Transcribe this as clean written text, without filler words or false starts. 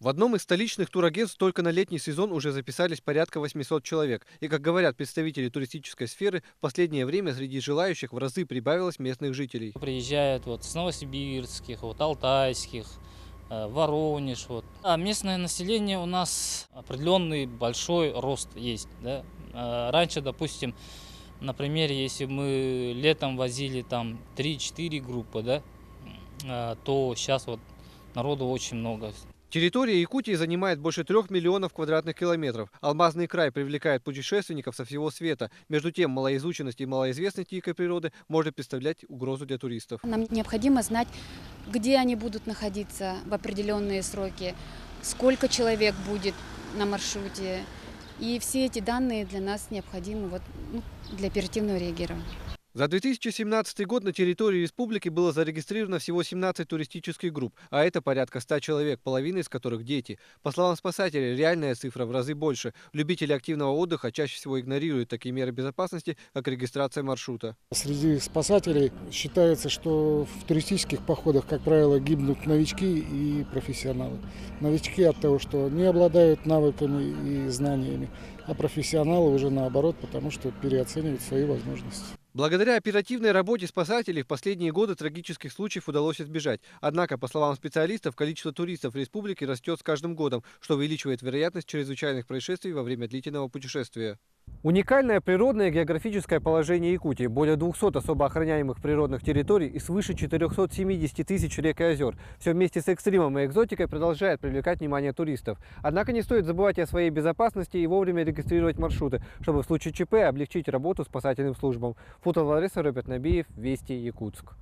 В одном из столичных турагентств только на летний сезон уже записались порядка 800 человек. И, как говорят представители туристической сферы, в последнее время среди желающих в разы прибавилось местных жителей. Приезжают вот с новосибирских, вот алтайских, Воронеж. Вот. А местное население у нас определенный большой рост есть. Да? Раньше, допустим, на примере, если мы летом возили там 3-4 группы, да, то сейчас вот народу очень много. Территория Якутии занимает больше 3 миллионов квадратных километров. Алмазный край привлекает путешественников со всего света. Между тем, малоизученность и малоизвестность дикой природы может представлять угрозу для туристов. Нам необходимо знать, где они будут находиться в определенные сроки, сколько человек будет на маршруте. И все эти данные для нас необходимы для оперативного реагирования. За 2017 год на территории республики было зарегистрировано всего 17 туристических групп, а это порядка 100 человек, половина из которых дети. По словам спасателей, реальная цифра в разы больше. Любители активного отдыха чаще всего игнорируют такие меры безопасности, как регистрация маршрута. Среди спасателей считается, что в туристических походах, как правило, гибнут новички и профессионалы. Новички от того, что не обладают навыками и знаниями, а профессионалы уже наоборот, потому что переоценивают свои возможности. Благодаря оперативной работе спасателей в последние годы трагических случаев удалось избежать. Однако, по словам специалистов, количество туристов в республике растет с каждым годом, что увеличивает вероятность чрезвычайных происшествий во время длительного путешествия. Уникальное природное и географическое положение Якутии, более 200 особо охраняемых природных территорий и свыше 470 тысяч рек и озер. Все вместе с экстримом и экзотикой продолжает привлекать внимание туристов. Однако не стоит забывать и о своей безопасности и вовремя регистрировать маршруты, чтобы в случае ЧП облегчить работу спасательным службам. Фото Лариса, Роберт Набиев, Вести, Якутск.